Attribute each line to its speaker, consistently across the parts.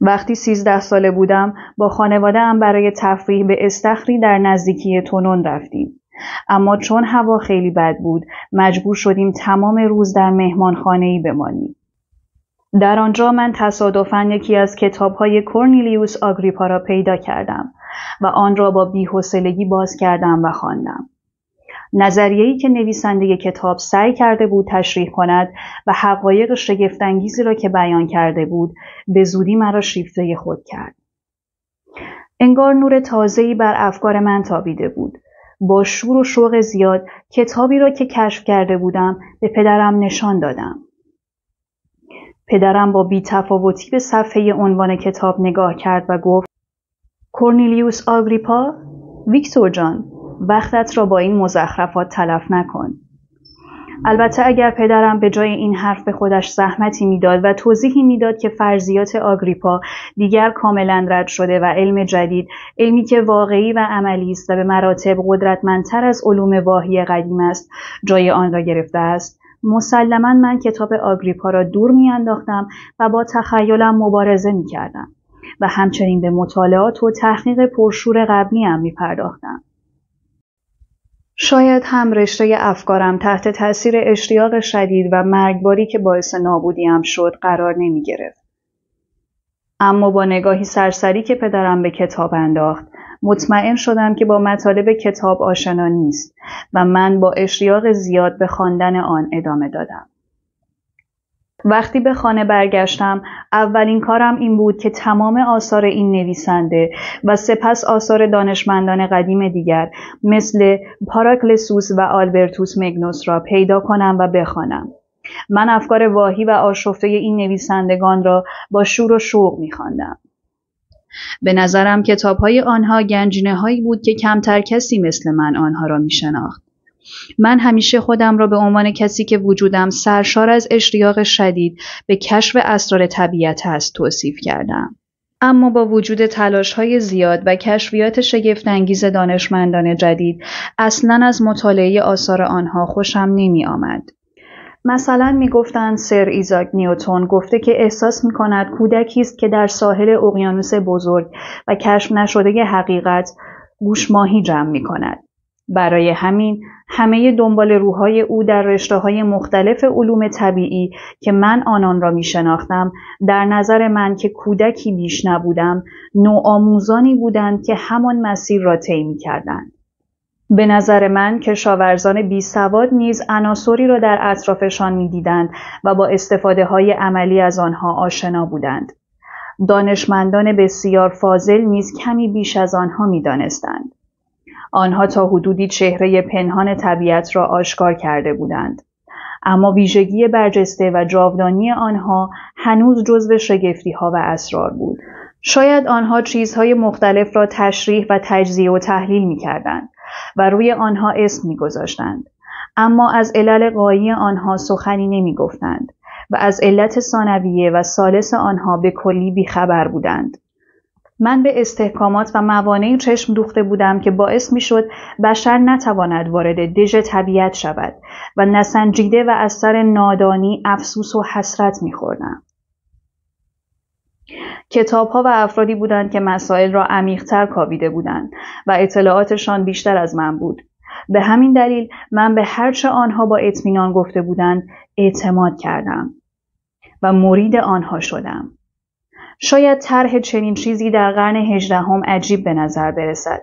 Speaker 1: وقتی 13 ساله بودم با خانواده‌ام برای تفریح به استخری در نزدیکی تونون رفتیم. اما چون هوا خیلی بد بود مجبور شدیم تمام روز در مهمانخانه‌ای بمانیم. در آنجا من تصادفاً یکی از کتاب‌های کورنلیوس آگریپا را پیدا کردم و آن را با بی‌حوصلگی باز کردم و خواندم. نظریه‌ای که نویسنده کتاب سعی کرده بود تشریح کند و حقایق شگفت‌انگیزی را که بیان کرده بود به زودی مرا شیفته خود کرد. انگار نور تازه‌ای بر افکار من تابیده بود. با شور و شوق زیاد کتابی را که کشف کرده بودم به پدرم نشان دادم. پدرم با بی‌تفاوتی به صفحه عنوان کتاب نگاه کرد و گفت: کورنلیوس آگریپا؟ ویکتور جان، وقتت را با این مزخرفات تلف نکن. البته اگر پدرم به جای این حرف به خودش زحمتی میداد و توضیحی میداد که فرضیات آگریپا دیگر کاملا رد شده و علم جدید، علمی که واقعی و عملی است و به مراتب قدرتمندتر از علوم واهی قدیم است، جای آن را گرفته است، مسلماً من کتاب آگریپا را دور میانداختم و با تخیلم مبارزه میکردم و همچنین به مطالعات و تحقیق پرشور قبلیم میپرداختم. شاید هم رشته افکارم تحت تاثیر اشتیاق شدید و مرگباری که باعث نابودیم شد قرار نمی گرفت. اما با نگاهی سرسری که پدرم به کتاب انداخت، مطمئن شدم که با مطالب کتاب آشنا نیست و من با اشتیاق زیاد به خواندن آن ادامه دادم. وقتی به خانه برگشتم، اولین کارم این بود که تمام آثار این نویسنده و سپس آثار دانشمندان قدیم دیگر مثل پاراکلسوس و آلبرتوس مگنوس را پیدا کنم و بخوانم. من افکار واهی و آشفته این نویسندگان را با شور و شوق می‌خواندم. به نظرم کتاب‌های آنها گنجینه‌هایی بود که کمتر کسی مثل من آنها را می‌شناخت. من همیشه خودم را به عنوان کسی که وجودم سرشار از اشتیاق شدید به کشف اسرار طبیعت است توصیف کردم. اما با وجود تلاش‌های زیاد و کشفیات شگفت‌انگیز دانشمندان جدید، اصلاً از مطالعه آثار آنها خوشم نمی آمد. مثلا می گفتند سر ایزاک نیوتن گفته که احساس می کند کودکی است که در ساحل اقیانوس بزرگ و کشف نشده حقیقت گوشماهی جمع می کند. برای همین همه دنبال روهای او در رشته‌های مختلف علوم طبیعی که من آنان را می شناختم، در نظر من که کودکی بیش نبودم، نوآموزانی بودند که همان مسیر را طی می کردند. به نظر من کشاورزان بی سواد نیز عناصری را در اطرافشان می دیدند و با استفاده های عملی از آنها آشنا بودند. دانشمندان بسیار فاضل نیز کمی بیش از آنها می دانستند. آنها تا حدودی چهره پنهان طبیعت را آشکار کرده بودند. اما ویژگی برجسته و جاودانی آنها هنوز جزو شگفتی‌ها و اسرار بود. شاید آنها چیزهای مختلف را تشریح و تجزیه و تحلیل می‌کردند و روی آنها اسم می‌گذاشتند. اما از علل غایی آنها سخنی نمی‌گفتند و از علت ثانویه و ثالث آنها به کلی بی‌خبر بودند. من به استحکامات و موانعی چشم دوخته بودم که باعث می شد بشر نتواند وارد دژ طبیعت شود و نسنجیده و از سر نادانی افسوس و حسرت می خوردم. کتاب‌ها و افرادی بودند که مسائل را عمیق‌تر کاویده بودند و اطلاعاتشان بیشتر از من بود. به همین دلیل من به هرچه آنها با اطمینان گفته بودند اعتماد کردم و مرید آنها شدم. شاید طرح چنین چیزی در قرن 18 عجیب به نظر برسد،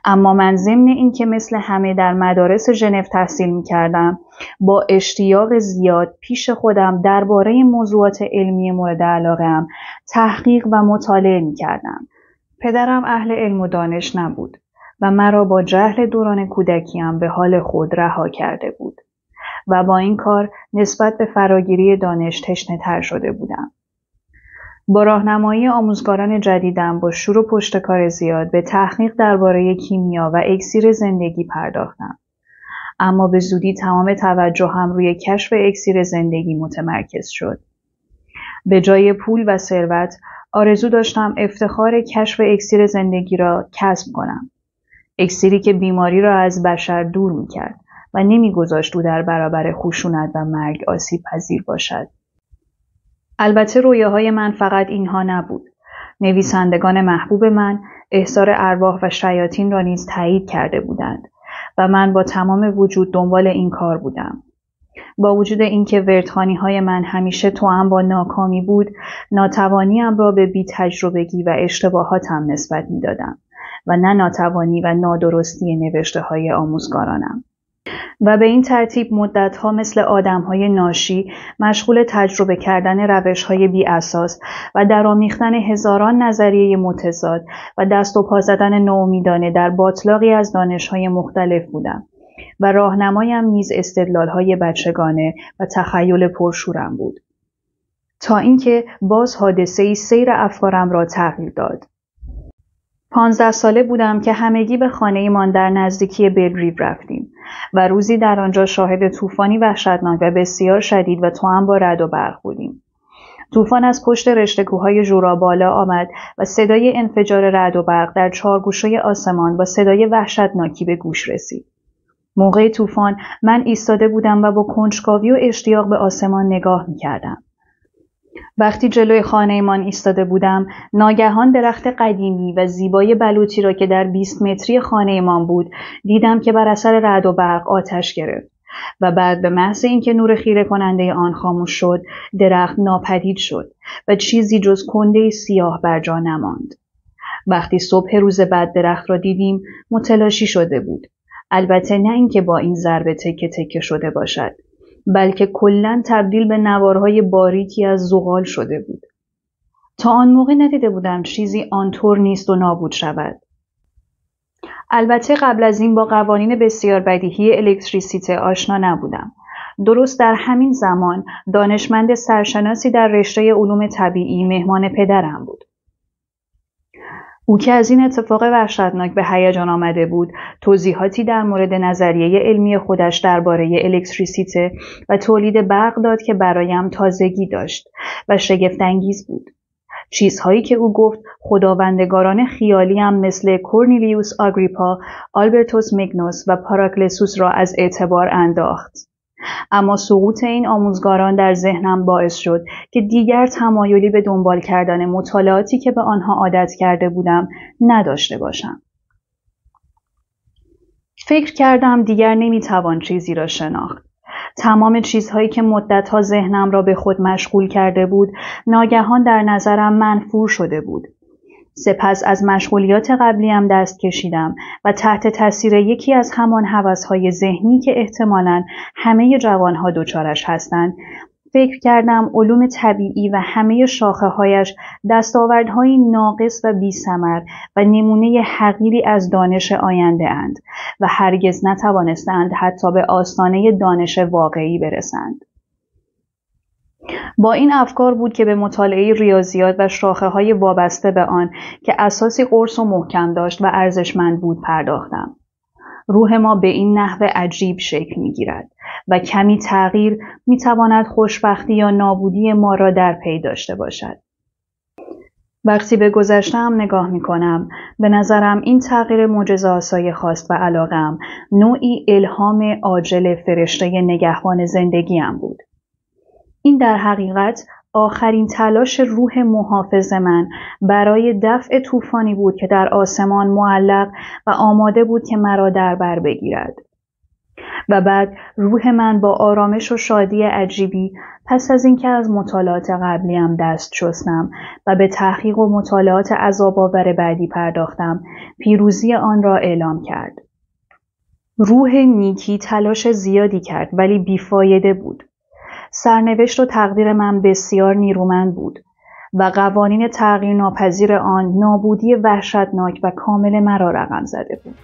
Speaker 1: اما من ضمن این که مثل همه در مدارس ژنو تحصیل می کردم، با اشتیاق زیاد پیش خودم درباره موضوعات علمی مورد علاقه‌ام تحقیق و مطالعه می کردم. پدرم اهل علم و دانش نبود و مرا با جهل دوران کودکیم به حال خود رها کرده بود و با این کار نسبت به فراگیری دانش تشنه‌تر شده بودم. با راهنمایی آموزگاران جدیدم با شور و پشتکار زیاد به تحقیق درباره کیمیا و اکسیر زندگی پرداختم. اما به زودی تمام توجهم روی کشف اکسیر زندگی متمرکز شد. به جای پول و ثروت، آرزو داشتم افتخار کشف اکسیر زندگی را کسب کنم. اکسیری که بیماری را از بشر دور می‌کرد و نمی‌گذاشت او در برابر خشونت و مرگ آسیب پذیر باشد. البته رویاهای من فقط اینها نبود. نویسندگان محبوب من احضار ارواح و شیاطین را نیز تایید کرده بودند و من با تمام وجود دنبال این کار بودم. با وجود اینکه وردخوانی‌های من همیشه توأم با ناکامی بود، ناتوانیم را به بی‌تجربگی و اشتباهاتم نسبت می‌دادم و نه ناتوانی و نادرستی نوشته‌های آموزگارانم. و به این ترتیب مدتها مثل آدم‌های ناشی مشغول تجربه کردن روش‌های بی‌اساس و درآمیختن هزاران نظریه متضاد و دست و پا زدن ناامیدانه در باتلاقی از دانش‌های مختلف بودم و راهنمایم نیز استدلال‌های بچگانه و تخیل پرشورم بود. تا اینکه باز حادثه‌ای سیر افکارم را تغییر داد. 15 ساله بودم که همگی به خانه‌مان در نزدیکی بلریو رفتیم و روزی در آنجا شاهد طوفانی وحشتناک و بسیار شدید و توأم با رعد و برق بودیم. طوفان از پشت رشته کوههای ژورا بالا آمد و صدای انفجار رعد و برق در چهارگوشه آسمان با صدای وحشتناکی به گوش رسید. موقع طوفان من ایستاده بودم و با کنجکاوی و اشتیاق به آسمان نگاه می‌کردم. وقتی جلوی خانه‌مان ایستاده بودم، ناگهان درخت قدیمی و زیبای بلوطی را که در 20 متری خانه‌مان بود، دیدم که بر اثر رعد و برق آتش گرفت و بعد به محض اینکه نور خیره کننده آن خاموش شد، درخت ناپدید شد و چیزی جز کنده سیاه بر جا نماند. وقتی صبح روز بعد درخت را دیدیم، متلاشی شده بود. البته نه اینکه با این ضربه تکه تکه شده باشد، بلکه کلاً تبدیل به نوارهای باریکی از زغال شده بود. تا آن موقع ندیده بودم چیزی آنطور نیست و نابود شود. البته قبل از این با قوانین بسیار بدیهی الکتریسیته آشنا نبودم. درست در همین زمان دانشمند سرشناسی در رشته علوم طبیعی مهمان پدرم بود. او که از این اتفاق وحشتناک به هیجان آمده بود، توضیحاتی در مورد نظریه علمی خودش درباره الکتریسیته و تولید برق داد که برایم تازگی داشت و شگفت‌انگیز بود. چیزهایی که او گفت خداوندگاران خیالی هم مثل کورنلیوس آگریپا، آلبرتوس مگنوس و پاراکلسوس را از اعتبار انداخت. اما سقوط این آموزگاران در ذهنم باعث شد که دیگر تمایلی به دنبال کردن مطالعاتی که به آنها عادت کرده بودم نداشته باشم. فکر کردم دیگر نمیتوان چیزی را شناخت. تمام چیزهایی که مدتها ذهنم را به خود مشغول کرده بود، ناگهان در نظرم منفور شده بود. سپس از مشغولیات قبلیم دست کشیدم و تحت تاثیر یکی از همان هوس‌های ذهنی که احتمالاً همه جوانها دچارش هستند، فکر کردم علوم طبیعی و همه شاخه‌هایش دستاوردهایی ناقص و بی‌ثمر و نمونه حقیری از دانش آینده اند و هرگز نتوانستند حتی به آستانه دانش واقعی برسند. با این افکار بود که به مطالعه ریاضیات و شاخه‌های وابسته به آن که اساسی قرص و محکم داشت و ارزشمند بود پرداختم. روح ما به این نحو عجیب شکل می‌گیرد و کمی تغییر می‌تواند خوشبختی یا نابودی ما را در پی داشته باشد. وقتی به گذشته‌ام نگاه می‌کنم، به نظرم این تغییر معجزه‌آسای خواست و علاقه‌ام نوعی الهام عاجل فرشته نگهبان زندگی‌ام بود. این در حقیقت آخرین تلاش روح محافظ من برای دفع طوفانی بود که در آسمان معلق و آماده بود که مرا در بر بگیرد. و بعد روح من با آرامش و شادی عجیبی پس از اینکه از مطالعات قبلیم دست شستم و به تحقیق و مطالعات عذاب‌آور بعدی پرداختم، پیروزی آن را اعلام کرد. روح نیکی تلاش زیادی کرد ولی بیفایده بود. سرنوشت و تقدیر من بسیار نیرومند بود و قوانین تغییر ناپذیر آن نابودی وحشتناک و کامل مرا رقم زده بود.